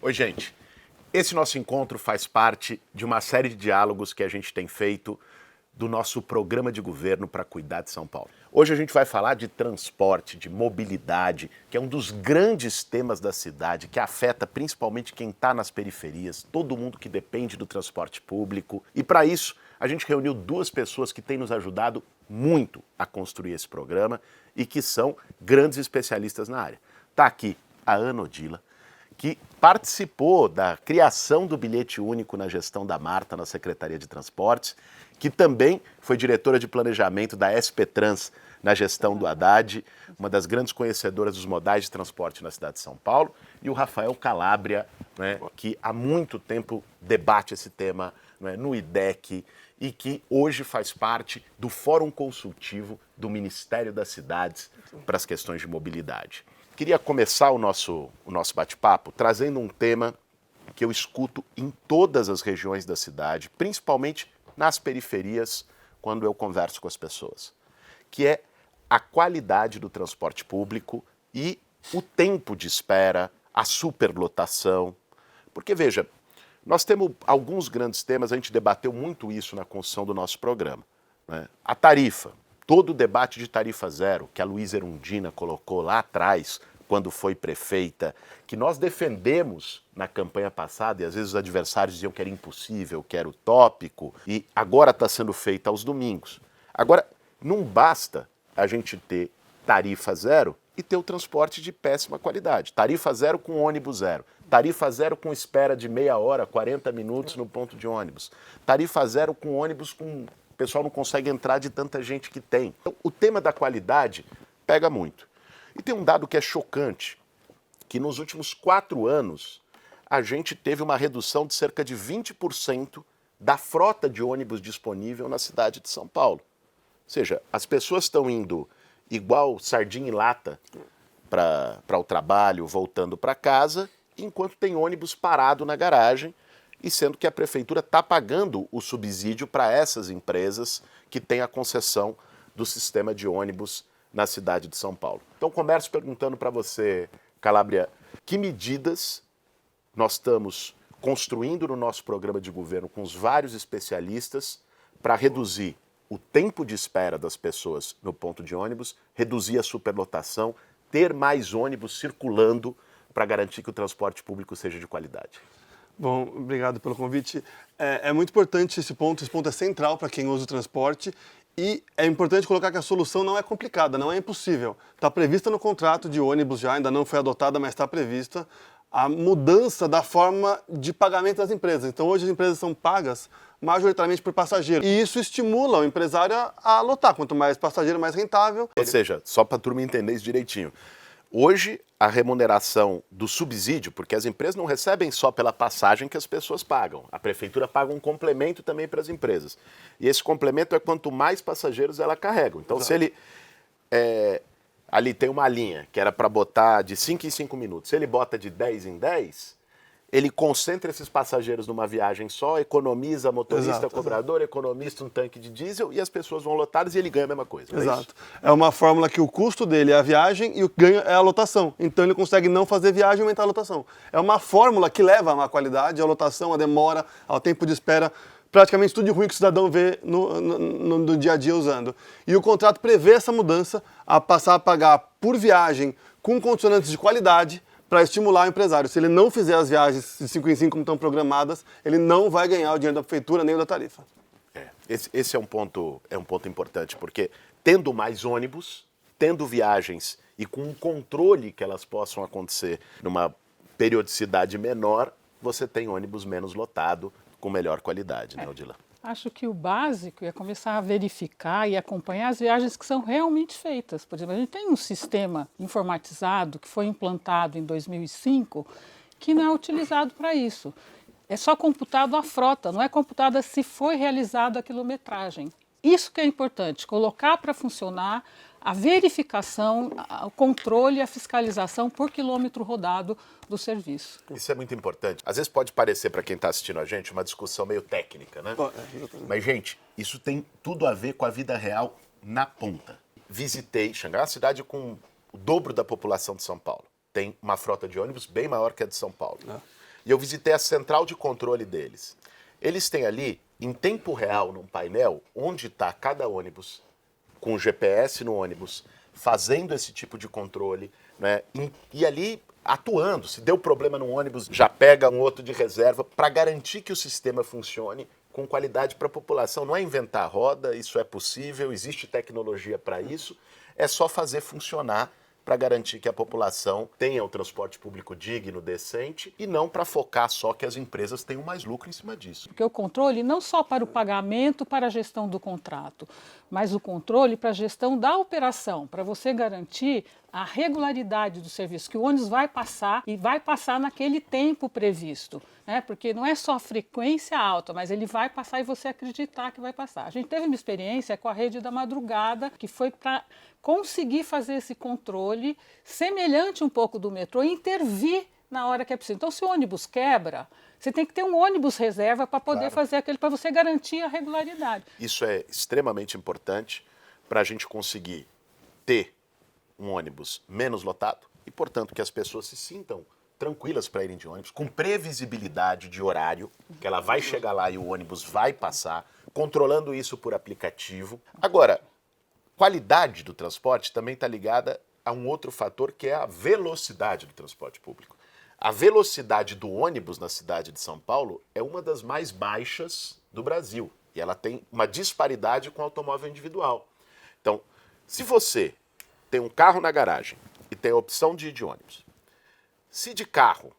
Oi, gente. Esse nosso encontro faz parte de uma série de diálogos que a gente tem feito do nosso programa de governo para cuidar de São Paulo. Hoje a gente vai falar de transporte, de mobilidade, que é um dos grandes temas da cidade, que afeta principalmente quem está nas periferias, todo mundo que depende do transporte público. E para isso, a gente reuniu duas pessoas que têm nos ajudado muito a construir esse programa e que são grandes especialistas na área. Está aqui a Ana Odila, que participou da criação do bilhete único na gestão da Marta, na Secretaria de Transportes, que também foi diretora de planejamento da SP Trans na gestão do Haddad, uma das grandes conhecedoras dos modais de transporte na cidade de São Paulo, e o Rafael Calabria, né, que há muito tempo debate esse tema, né, no IDEC e que hoje faz parte do Fórum Consultivo do Ministério das Cidades para as questões de mobilidade. Queria começar o nosso bate-papo trazendo um tema que eu escuto em todas as regiões da cidade, principalmente nas periferias, quando eu converso com as pessoas, que é a qualidade do transporte público e o tempo de espera, a superlotação. Porque, veja, nós temos alguns grandes temas, a gente debateu muito isso na construção do nosso programa, né? A tarifa. Todo o debate de tarifa zero, que a Luísa Erundina colocou lá atrás, quando foi prefeita, que nós defendemos na campanha passada, e às vezes os adversários diziam que era impossível, que era utópico, e agora está sendo feita aos domingos. Agora, não basta a gente ter tarifa zero e ter o transporte de péssima qualidade. Tarifa zero com ônibus zero. Tarifa zero com espera de meia hora, 40 minutos no ponto de ônibus. Tarifa zero com ônibus com... O pessoal não consegue entrar de tanta gente que tem. Então, o tema da qualidade pega muito. E tem um dado que é chocante, que nos últimos 4 anos a gente teve uma redução de cerca de 20% da frota de ônibus disponível na cidade de São Paulo. Ou seja, as pessoas estão indo igual sardinha em lata para o trabalho, voltando para casa, enquanto tem ônibus parado na garagem, e sendo que a prefeitura está pagando o subsídio para essas empresas que têm a concessão do sistema de ônibus na cidade de São Paulo. Então, começo perguntando para você, Calabria, que medidas nós estamos construindo no nosso programa de governo com os vários especialistas para reduzir o tempo de espera das pessoas no ponto de ônibus, reduzir a superlotação, ter mais ônibus circulando para garantir que o transporte público seja de qualidade. Bom, obrigado pelo convite. É muito importante esse ponto é central para quem usa o transporte e é importante colocar que a solução não é complicada, não é impossível. Está prevista no contrato de ônibus já, ainda não foi adotada, mas está prevista a mudança da forma de pagamento das empresas. Então hoje as empresas são pagas majoritariamente por passageiro e isso estimula o empresário a lotar. Quanto mais passageiro, mais rentável. Ou seja, só para a turma entender isso direitinho, hoje, a remuneração do subsídio, porque as empresas não recebem só pela passagem que as pessoas pagam. A prefeitura paga um complemento também para as empresas. E esse complemento é quanto mais passageiros ela carrega. Então, se ele... ali tem uma linha que era para botar de 5 em 5 minutos. Se ele bota de 10 em 10, ele concentra esses passageiros numa viagem só, economiza motorista, cobrador, economiza um tanque de diesel e as pessoas vão lotadas e ele ganha a mesma coisa. Exato. É uma fórmula que o custo dele é a viagem e o ganho é a lotação. Então ele consegue não fazer viagem e aumentar a lotação. É uma fórmula que leva a má qualidade, a lotação, a demora, ao tempo de espera, praticamente tudo de ruim que o cidadão vê no dia a dia usando. E o contrato prevê essa mudança a passar a pagar por viagem com condicionantes de qualidade, para estimular o empresário. Se ele não fizer as viagens de 5 em 5 como estão programadas, ele não vai ganhar o dinheiro da prefeitura nem o da tarifa. Esse é um ponto importante, porque tendo mais ônibus, tendo viagens e com um controle que elas possam acontecer numa periodicidade menor, você tem ônibus menos lotado, com melhor qualidade, né, Odila? Acho que o básico é começar a verificar e acompanhar as viagens que são realmente feitas. Por exemplo, a gente tem um sistema informatizado que foi implantado em 2005 que não é utilizado para isso. É só computado a frota, não é computada se foi realizada a quilometragem. Isso que é importante, colocar para funcionar a verificação, o controle e a fiscalização por quilômetro rodado do serviço. Isso é muito importante. Às vezes pode parecer, para quem está assistindo a gente, uma discussão meio técnica, né? Mas, gente, isso tem tudo a ver com a vida real na ponta. Visitei Xangai, uma cidade com o dobro da população de São Paulo. Tem uma frota de ônibus bem maior que a de São Paulo. e eu visitei a central de controle deles. Eles têm ali, em tempo real, num painel, onde está cada ônibus, com o GPS no ônibus, fazendo esse tipo de controle, né? E ali atuando. Se deu problema no ônibus, já pega um outro de reserva para garantir que o sistema funcione com qualidade para a população. Não é inventar roda, isso é possível, existe tecnologia para isso, é só fazer funcionar para garantir que a população tenha o transporte público digno, decente, e não para focar só que as empresas tenham mais lucro em cima disso. Porque o controle não só para o pagamento, para a gestão do contrato, mas o controle para a gestão da operação, para você garantir a regularidade do serviço, que o ônibus vai passar e vai passar naquele tempo previsto, né? Porque não é só a frequência alta, mas ele vai passar e você acreditar que vai passar. A gente teve uma experiência com a rede da madrugada, que foi para conseguir fazer esse controle semelhante um pouco do metrô e intervir na hora que é preciso. Então, se o ônibus quebra, você tem que ter um ônibus reserva para poder fazer aquele, para você garantir a regularidade. Isso é extremamente importante para a gente conseguir ter um ônibus menos lotado e, portanto, que as pessoas se sintam tranquilas para irem de ônibus, com previsibilidade de horário, que ela vai chegar lá e o ônibus vai passar, controlando isso por aplicativo. Agora, qualidade do transporte também está ligada a um outro fator, que é a velocidade do transporte público. A velocidade do ônibus na cidade de São Paulo é uma das mais baixas do Brasil. E ela tem uma disparidade com o automóvel individual. Então, se você tem um carro na garagem e tem a opção de ir de ônibus, se de carro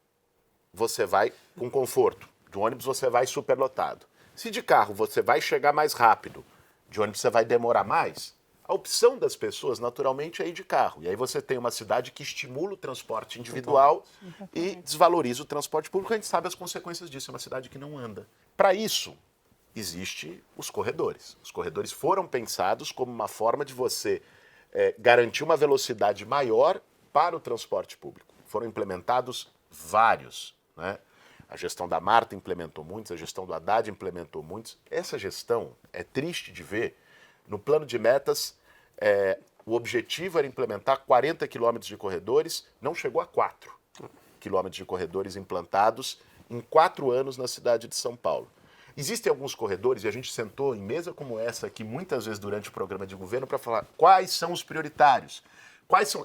você vai com conforto, de ônibus você vai superlotado. Se de carro você vai chegar mais rápido, de ônibus você vai demorar mais, a opção das pessoas, naturalmente, é ir de carro. E aí você tem uma cidade que estimula o transporte individual e desvaloriza o transporte público. A gente sabe as consequências disso. É uma cidade que não anda. Para isso, existem os corredores. Os corredores foram pensados como uma forma de você garantir uma velocidade maior para o transporte público. Foram implementados vários, né? A gestão da Marta implementou muitos, a gestão do Haddad implementou muitos. Essa gestão é triste de ver. No plano de metas, o objetivo era implantar 40 quilômetros de corredores, não chegou a 4 quilômetros de corredores implantados em 4 anos na cidade de São Paulo. Existem alguns corredores, e a gente sentou em mesa como essa aqui muitas vezes durante o programa de governo para falar quais são os prioritários.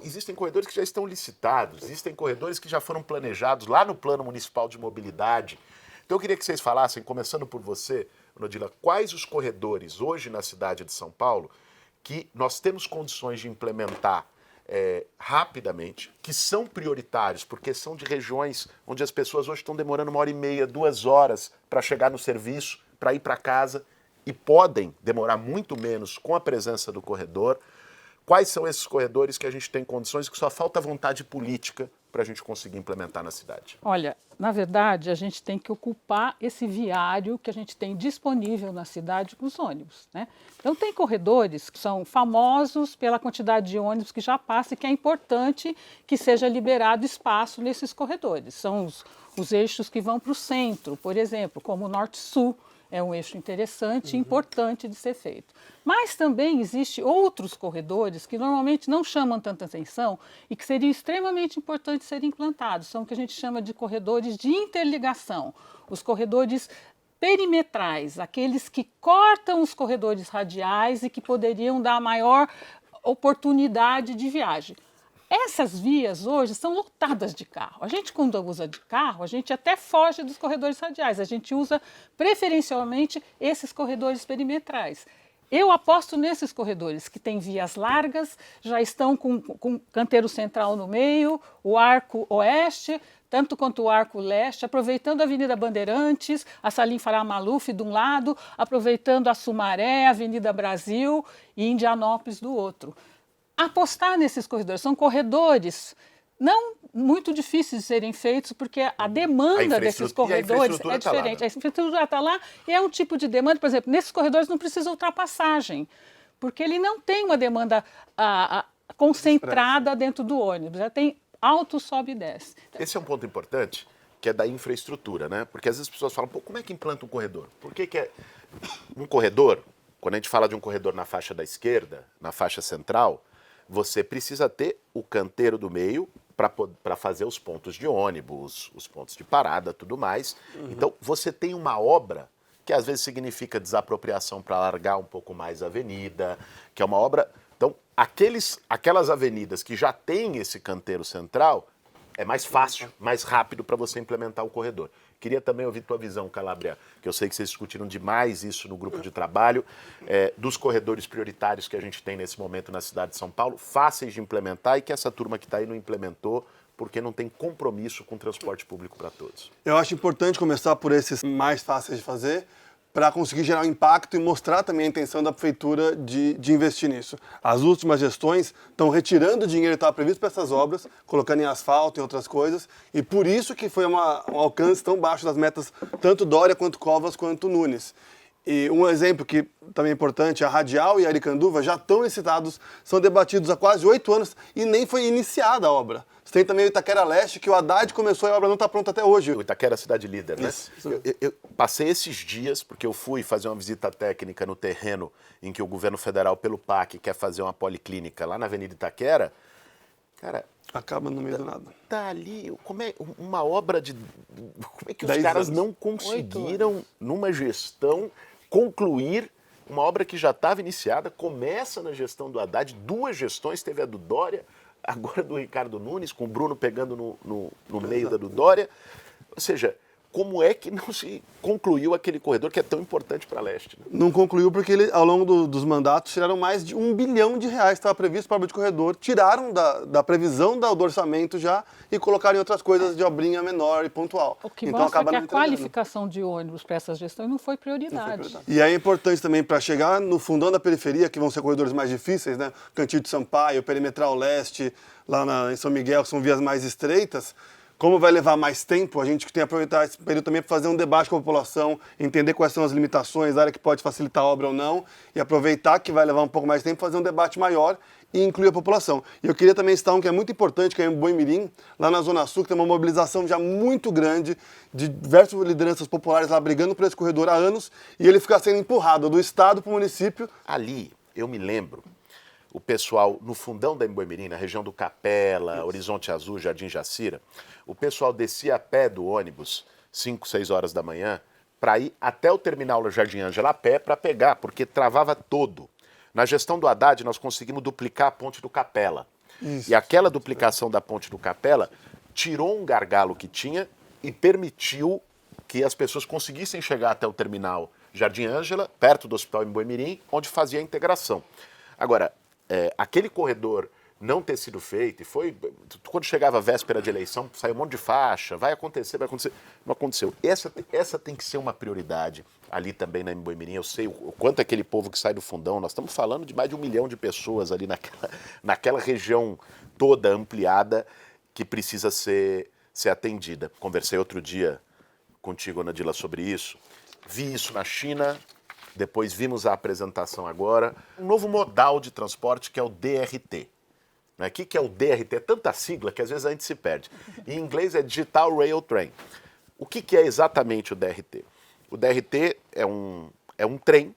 Existem corredores que já estão licitados, existem corredores que já foram planejados lá no Plano Municipal de Mobilidade. Então eu queria que vocês falassem, começando por você, Nodila, quais os corredores hoje na cidade de São Paulo que nós temos condições de implementar rapidamente, que são prioritários, porque são de regiões onde as pessoas hoje estão demorando 1h30, 2 horas para chegar no serviço, para ir para casa, e podem demorar muito menos com a presença do corredor. Quais são esses corredores que a gente tem condições, que só falta vontade política para a gente conseguir implementar na cidade? Olha, na verdade, a gente tem que ocupar esse viário que a gente tem disponível na cidade com os ônibus, né? Então, tem corredores que são famosos pela quantidade de ônibus que já passa e que é importante que seja liberado espaço nesses corredores. São os eixos que vão para o centro, por exemplo, como o Norte-Sul. É um eixo interessante e importante de ser feito. Mas também existem outros corredores que normalmente não chamam tanta atenção e que seriam extremamente importantes serem implantados. São o que a gente chama de corredores de interligação. Os corredores perimetrais, aqueles que cortam os corredores radiais e que poderiam dar maior oportunidade de viagem. Essas vias hoje são lotadas de carro. A gente, quando usa de carro, a gente até foge dos corredores radiais. A gente usa preferencialmente esses corredores perimetrais. Eu aposto nesses corredores que têm vias largas, já estão com canteiro central no meio, o arco oeste, tanto quanto o arco leste, aproveitando a Avenida Bandeirantes, a Salim Farah Maluf de um lado, aproveitando a Sumaré, a Avenida Brasil e Indianópolis do outro. Apostar nesses corredores. São corredores não muito difíceis de serem feitos, porque a demanda desses corredores é diferente. A infraestrutura está lá e é um tipo de demanda, por exemplo, nesses corredores não precisa ultrapassagem, porque ele não tem uma demanda concentrada dentro do ônibus, já tem alto, sobe e desce. Esse é um ponto importante, que é da infraestrutura, né? Porque às vezes as pessoas falam, pô, como é que implanta um corredor? Por que é um corredor, quando a gente fala de um corredor na faixa da esquerda, na faixa central, você precisa ter o canteiro do meio para fazer os pontos de ônibus, os pontos de parada, tudo mais. Então, você tem uma obra que às vezes significa desapropriação para alargar um pouco mais a avenida, que é uma obra... Então, aquelas avenidas que já têm esse canteiro central, é mais fácil, mais rápido para você implementar o corredor. Queria também ouvir tua visão, Calabria, que eu sei que vocês discutiram demais isso no grupo de trabalho, dos corredores prioritários que a gente tem nesse momento na cidade de São Paulo, fáceis de implementar e que essa turma que está aí não implementou porque não tem compromisso com o transporte público para todos. Eu acho importante começar por esses mais fáceis de fazer, para conseguir gerar um impacto e mostrar também a intenção da prefeitura de investir nisso. As últimas gestões estão retirando o dinheiro que estava previsto para essas obras, colocando em asfalto e outras coisas, e por isso que foi um alcance tão baixo das metas, tanto Dória, quanto Covas, quanto Nunes. E um exemplo que também é importante, a Radial e a Aricanduva já estão licitados, são debatidos há quase 8 anos e nem foi iniciada a obra. Você tem também o Itaquera Leste, que o Haddad começou e a obra não está pronta até hoje. O Itaquera é a cidade líder, né? Isso. Eu passei esses dias, porque eu fui fazer uma visita técnica no terreno em que o governo federal, pelo PAC, quer fazer uma policlínica lá na Avenida Itaquera. Cara... Acaba no meio do nada. Tá ali, como é uma obra de... Como é que os 10 caras anos. não conseguiram, numa gestão, concluir uma obra que já estava iniciada, começa na gestão do Haddad, 2 gestões, teve a do Dória, agora do Ricardo Nunes, com o Bruno pegando no meio da do Dória. Ou seja, como é que não se concluiu aquele corredor que é tão importante para leste? Né? Não concluiu porque ao longo dos mandatos tiraram mais de R$1 bilhão que estava previsto para a obra de corredor, tiraram da previsão do orçamento já e colocaram em outras coisas de obrinha menor e pontual. O que então, mostra acaba que não a entregando. qualificação de ônibus para essa gestão não foi prioridade. E aí é importante também para chegar no fundão da periferia, que vão ser corredores mais difíceis, né? Cantinho de Sampaio, Perimetral Leste, lá em São Miguel, que são vias mais estreitas. Como vai levar mais tempo, a gente tem que aproveitar esse período também para fazer um debate com a população, entender quais são as limitações, a área que pode facilitar a obra ou não, e aproveitar que vai levar um pouco mais de tempo, fazer um debate maior e incluir a população. E eu queria também citar um que é muito importante, que é em Boimirim, lá na Zona Sul, que tem uma mobilização já muito grande de diversas lideranças populares lá brigando por esse corredor há anos, e ele fica sendo empurrado do Estado para o município. Ali, eu me lembro, o pessoal no fundão da Emboimirim, na região do Capela, Horizonte Azul, Jardim Jacira, o pessoal descia a pé do ônibus, 5, 6 horas da manhã, para ir até o terminal da Jardim Ângela a pé para pegar, porque travava todo. Na gestão do Haddad, nós conseguimos duplicar a ponte do Capela. Isso. E aquela duplicação da ponte do Capela tirou um gargalo que tinha e permitiu que as pessoas conseguissem chegar até o terminal Jardim Ângela, perto do Hospital Emboimirim, onde fazia a integração. Agora, aquele corredor não ter sido feito, e foi, quando chegava a véspera de eleição, saiu um monte de faixa, vai acontecer, não aconteceu. Essa tem que ser uma prioridade ali também na Emboimirim. Eu sei o quanto aquele povo que sai do fundão, nós estamos falando de mais de 1 milhão de pessoas ali naquela região toda ampliada que precisa ser atendida. Conversei outro dia contigo, Ana Dila, sobre isso. Vi isso na China. Depois vimos a apresentação agora. Um novo modal de transporte que é o DRT. O que é o DRT? É tanta sigla que às vezes a gente se perde. Em inglês é Digital Rail Train. O que é exatamente o DRT? O DRT é um trem,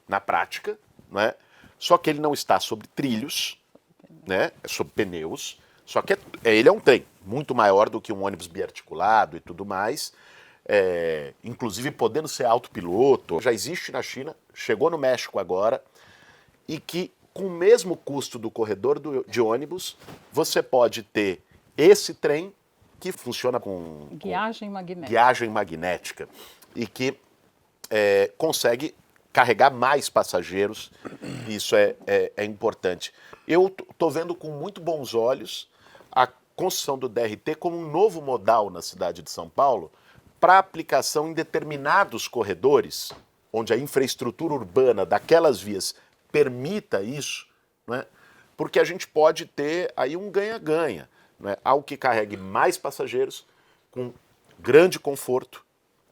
na prática, né? Só que ele não está sobre trilhos, né? É sobre pneus, só que ele é um trem muito maior do que um ônibus biarticulado e tudo mais. Inclusive podendo ser autopiloto, já existe na China, chegou no México agora, e que com o mesmo custo do corredor de ônibus, você pode ter esse trem que funciona com guiagem magnética e que consegue carregar mais passageiros, isso é importante. Eu estou vendo com muito bons olhos a construção do DRT como um novo modal na cidade de São Paulo, para aplicação em determinados corredores, onde a infraestrutura urbana daquelas vias permita isso, né? Porque a gente pode ter aí um ganha-ganha, né? Algo que carregue mais passageiros com grande conforto,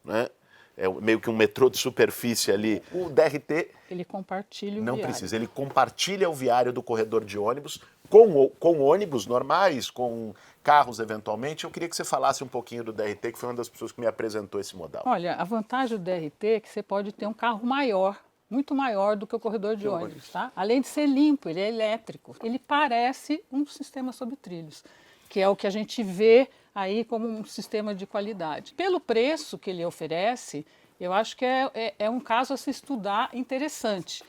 né? É meio que um metrô de superfície ali. O DRT... Ele compartilha o não viário. Precisa, ele compartilha o viário do corredor de ônibus com ônibus normais, com carros eventualmente. Eu queria que você falasse um pouquinho do DRT, que foi uma das pessoas que me apresentou esse modal. Olha, a vantagem do DRT é que você pode ter um carro maior, muito maior do que o corredor de ônibus, tá? Além de ser limpo, ele é elétrico. Ele parece um sistema sobre trilhos. que é o que a gente vê aí como um sistema de qualidade. Pelo preço que ele oferece, eu acho que é um caso a se estudar interessante,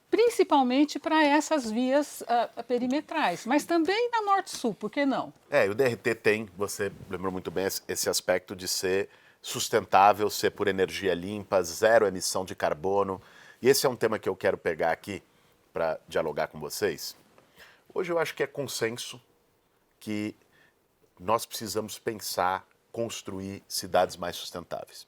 principalmente para essas vias perimetrais, mas também na Norte-Sul, por que não? E o DRT tem, você lembrou muito bem, esse aspecto de ser sustentável, ser por energia limpa, zero emissão de carbono. E esse é um tema que eu quero pegar aqui para dialogar com vocês. Hoje eu acho que é consenso que nós precisamos pensar, construir cidades mais sustentáveis.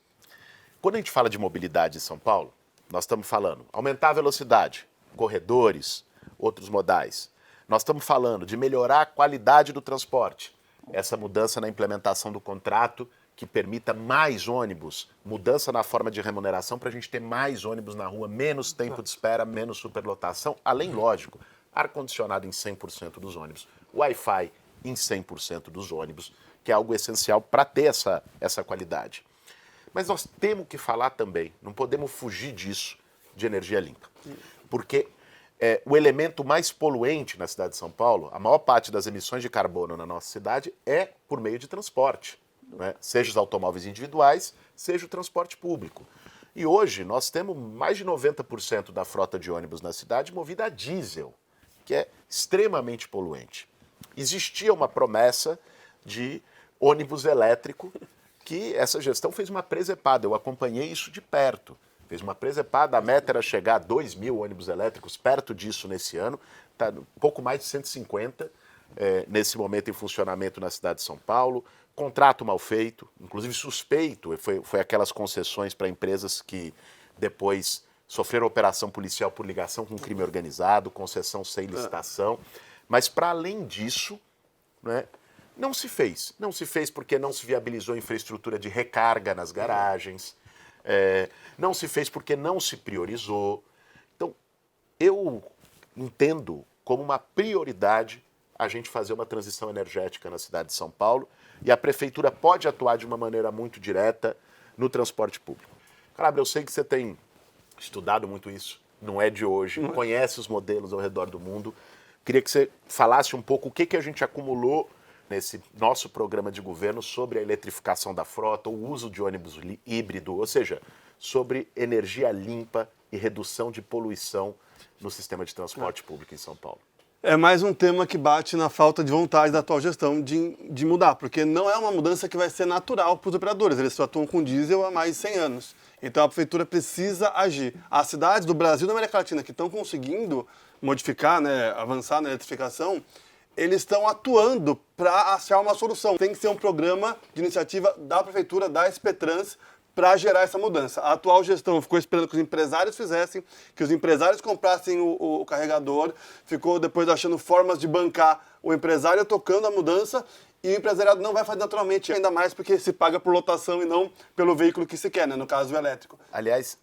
Quando a gente fala de mobilidade em São Paulo, nós estamos falando aumentar a velocidade, corredores, outros modais. Nós estamos falando de melhorar a qualidade do transporte. Essa mudança na implementação do contrato que permita mais ônibus, mudança na forma de remuneração para a gente ter mais ônibus na rua, menos tempo de espera, menos superlotação, além, lógico, ar-condicionado em 100% dos ônibus, Wi-Fi em 100% dos ônibus, que é algo essencial para ter essa qualidade. Mas nós temos que falar também, não podemos fugir disso, de energia limpa. Porque o elemento mais poluente na cidade de São Paulo, a maior parte das emissões de carbono na nossa cidade é por meio de transporte, né? Seja os automóveis individuais, seja o transporte público. E hoje nós temos mais de 90% da frota de ônibus na cidade movida a diesel, que é extremamente poluente. Existia uma promessa de ônibus elétrico que essa gestão fez uma presepada, eu acompanhei isso de perto. Fez uma presepada, a meta era chegar a 2.000 ônibus elétricos, perto disso nesse ano, está um pouco mais de 150 nesse momento em funcionamento na cidade de São Paulo. Contrato mal feito, inclusive suspeito, foi aquelas concessões para empresas que depois sofreram operação policial por ligação com crime organizado, concessão sem licitação. Mas para além disso, né, não se fez. Não se fez porque não se viabilizou infraestrutura de recarga nas garagens, não se fez porque não se priorizou. Então, eu entendo como uma prioridade a gente fazer uma transição energética na cidade de São Paulo e a prefeitura pode atuar de uma maneira muito direta no transporte público. Calabria, eu sei que você tem estudado muito isso, não é de hoje, conhece os modelos ao redor do mundo. Queria que você falasse um pouco o que a gente acumulou nesse nosso programa de governo sobre a eletrificação da frota, o uso de ônibus híbrido, ou seja, sobre energia limpa e redução de poluição no sistema de transporte público em São Paulo. É mais um tema que bate na falta de vontade da atual gestão de mudar, porque não é uma mudança que vai ser natural para os operadores, eles só atuam com diesel há mais de 100 anos. Então a prefeitura precisa agir. As cidades do Brasil e da América Latina que estão conseguindo modificar, né, avançar na eletrificação, eles estão atuando para achar uma solução. Tem que ser um programa de iniciativa da prefeitura, da SP-Trans, para gerar essa mudança. A atual gestão ficou esperando que os empresários fizessem, que os empresários comprassem o carregador, ficou depois achando formas de bancar o empresário tocando a mudança, e o empresariado não vai fazer naturalmente, ainda mais porque se paga por lotação e não pelo veículo que se quer, né? No caso, o elétrico. Aliás,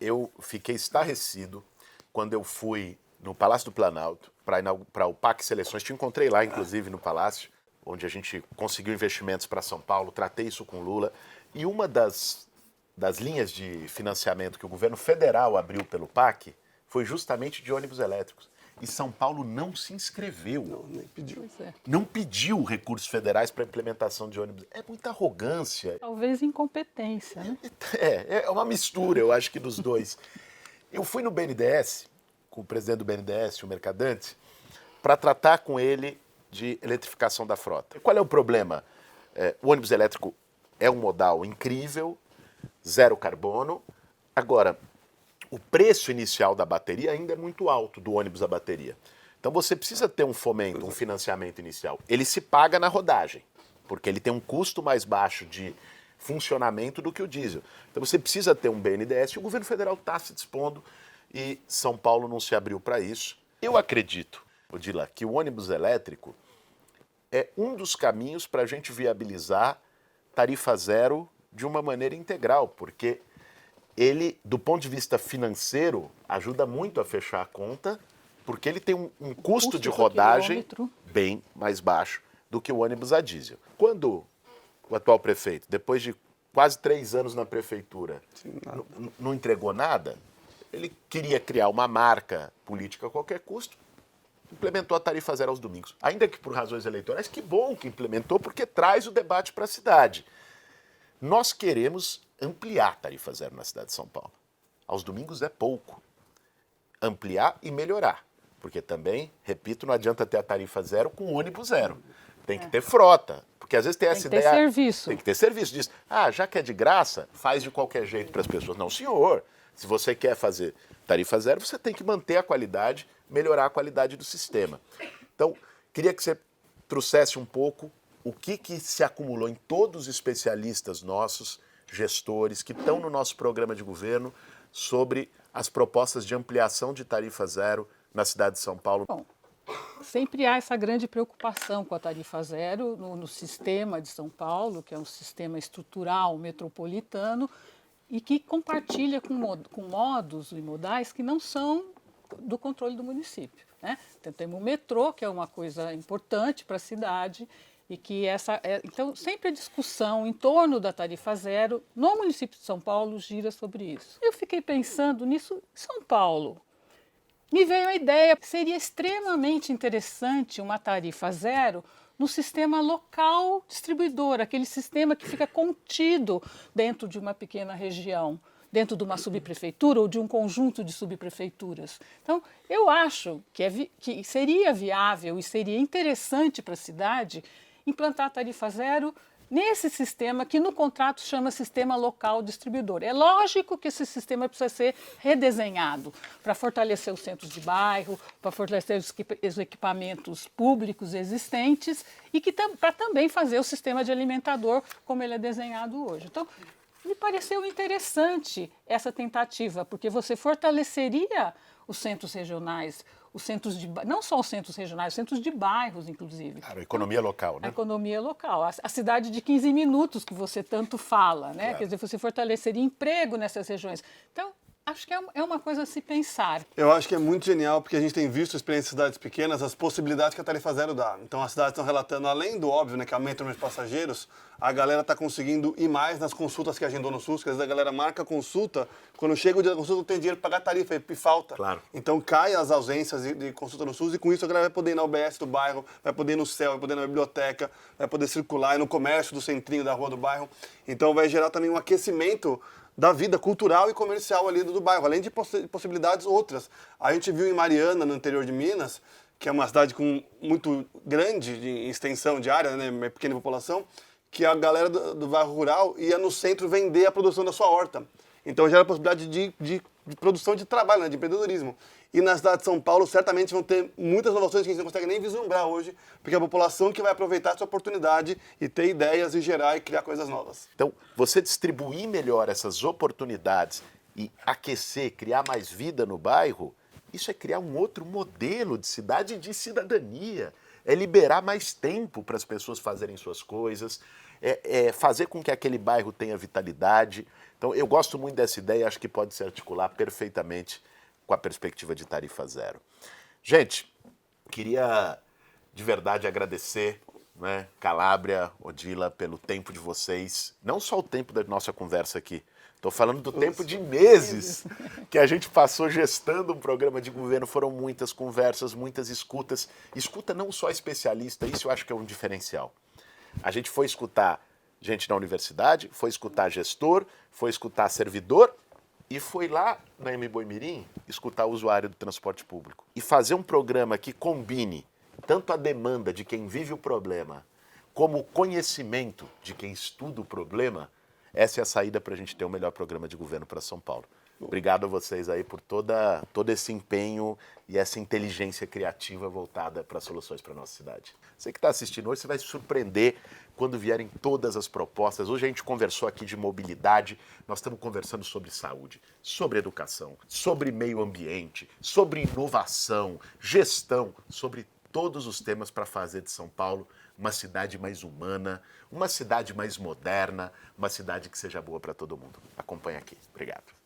eu fiquei estarrecido quando eu fui no Palácio do Planalto para o PAC Seleções. Te encontrei lá, inclusive, no Palácio, onde a gente conseguiu investimentos para São Paulo, tratei isso com o Lula. E uma das linhas de financiamento que o governo federal abriu pelo PAC foi justamente de ônibus elétricos. E São Paulo não se inscreveu. Não, nem pediu. Não pediu recursos federais para implementação de ônibus. É muita arrogância. Talvez incompetência, né? É uma mistura, eu acho que dos dois. Eu fui no BNDES, com o presidente do BNDES, o Mercadante, para tratar com ele de eletrificação da frota. Qual é o problema? O ônibus elétrico é um modal incrível, zero carbono. Agora, o preço inicial da bateria ainda é muito alto, do ônibus à bateria. Então você precisa ter um fomento, um financiamento inicial. Ele se paga na rodagem, porque ele tem um custo mais baixo de funcionamento do que o diesel. Então você precisa ter um BNDES e o governo federal está se dispondo e São Paulo não se abriu para isso. Eu acredito, Odila, que o ônibus elétrico é um dos caminhos para a gente viabilizar tarifa zero de uma maneira integral, porque ele, do ponto de vista financeiro, ajuda muito a fechar a conta, porque ele tem um custo de rodagem bem mais baixo do que o ônibus a diesel. Quando o atual prefeito, depois de quase 3 anos na prefeitura, não entregou nada, ele queria criar uma marca política a qualquer custo, implementou a tarifa zero aos domingos. Ainda que por razões eleitorais, que bom que implementou, porque traz o debate para a cidade. Nós queremos ampliar a tarifa zero na cidade de São Paulo. Aos domingos é pouco. Ampliar e melhorar. Porque também, repito, não adianta ter a tarifa zero com ônibus zero. Tem que ter frota. Porque às vezes tem essa ideia... Tem que ter serviço. Tem que ter serviço. Diz, já que é de graça, faz de qualquer jeito para as pessoas. Não, senhor. Se você quer fazer tarifa zero, você tem que manter a qualidade, melhorar a qualidade do sistema. Então, queria que você trouxesse um pouco o que se acumulou em todos os especialistas nossos, gestores, que estão no nosso programa de governo, sobre as propostas de ampliação de tarifa zero na cidade de São Paulo. Bom, sempre há essa grande preocupação com a tarifa zero no sistema de São Paulo, que é um sistema estrutural metropolitano, e que compartilha com modos e modais que não são do controle do município, né? Então, temos o metrô, que é uma coisa importante para a cidade, e que então, sempre a discussão em torno da tarifa zero no município de São Paulo gira sobre isso. Eu fiquei pensando nisso em São Paulo. Me veio a ideia que seria extremamente interessante uma tarifa zero no sistema local distribuidor, aquele sistema que fica contido dentro de uma pequena região, dentro de uma subprefeitura ou de um conjunto de subprefeituras. Então, eu acho que seria viável e seria interessante para a cidade implantar a tarifa zero nesse sistema que no contrato chama sistema local distribuidor. É lógico que esse sistema precisa ser redesenhado para fortalecer os centros de bairro, para fortalecer os equipamentos públicos existentes e para também fazer o sistema de alimentador como ele é desenhado hoje. Então, me pareceu interessante essa tentativa, porque você fortaleceria os centros regionais, os centros não só os centros regionais, os centros de bairros, inclusive. Claro, a economia local, né? A economia local. A cidade de 15 minutos que você tanto fala, né? Claro. Quer dizer, você fortaleceria emprego nessas regiões. Então, acho que é uma coisa a se pensar. Eu acho que é muito genial, porque a gente tem visto experiências em cidades pequenas, as possibilidades que a tarifa zero dá. Então, as cidades estão relatando, além do óbvio, né, que aumenta o número de passageiros, a galera está conseguindo ir mais nas consultas que agendou no SUS, que às vezes a galera marca a consulta, quando chega o dia da consulta não tem dinheiro para pagar a tarifa, e falta. Claro. Então, cai as ausências de consulta no SUS, e com isso a galera vai poder ir na UBS do bairro, vai poder ir no CEL, vai poder ir na biblioteca, vai poder circular no comércio do centrinho da rua do bairro. Então, vai gerar também um aquecimento da vida cultural e comercial ali do bairro, além de possibilidades outras. A gente viu em Mariana, no interior de Minas, que é uma cidade com muito grande de extensão de área, né, pequena população, que a galera do bairro rural ia no centro vender a produção da sua horta. Então gera a possibilidade de produção de trabalho, né, de empreendedorismo. E na cidade de São Paulo, certamente vão ter muitas inovações que a gente não consegue nem vislumbrar hoje, porque é a população que vai aproveitar essa oportunidade e ter ideias e gerar e criar coisas novas. Então, você distribuir melhor essas oportunidades e aquecer, criar mais vida no bairro, isso é criar um outro modelo de cidade e de cidadania. É liberar mais tempo para as pessoas fazerem suas coisas, é fazer com que aquele bairro tenha vitalidade. Então, eu gosto muito dessa ideia e acho que pode se articular perfeitamente com a perspectiva de tarifa zero. Gente, queria de verdade agradecer, né, Calabria, Odila, pelo tempo de vocês. Não só o tempo da nossa conversa aqui, estou falando do tempo de meses que a gente passou gestando um programa de governo. Foram muitas conversas, muitas escutas. Escuta não só especialista, isso eu acho que é um diferencial. A gente foi escutar gente na universidade, foi escutar gestor, foi escutar servidor e foi lá na Mboimirim escutar o usuário do transporte público. E fazer um programa que combine tanto a demanda de quem vive o problema como o conhecimento de quem estuda o problema. Essa é a saída para a gente ter o melhor programa de governo para São Paulo. Obrigado a vocês aí por todo esse empenho e essa inteligência criativa voltada para soluções para a nossa cidade. Você que está assistindo hoje, você vai se surpreender quando vierem todas as propostas. Hoje a gente conversou aqui de mobilidade, nós estamos conversando sobre saúde, sobre educação, sobre meio ambiente, sobre inovação, gestão, sobre todos os temas para fazer de São Paulo uma cidade mais humana, uma cidade mais moderna, uma cidade que seja boa para todo mundo. Acompanhe aqui. Obrigado.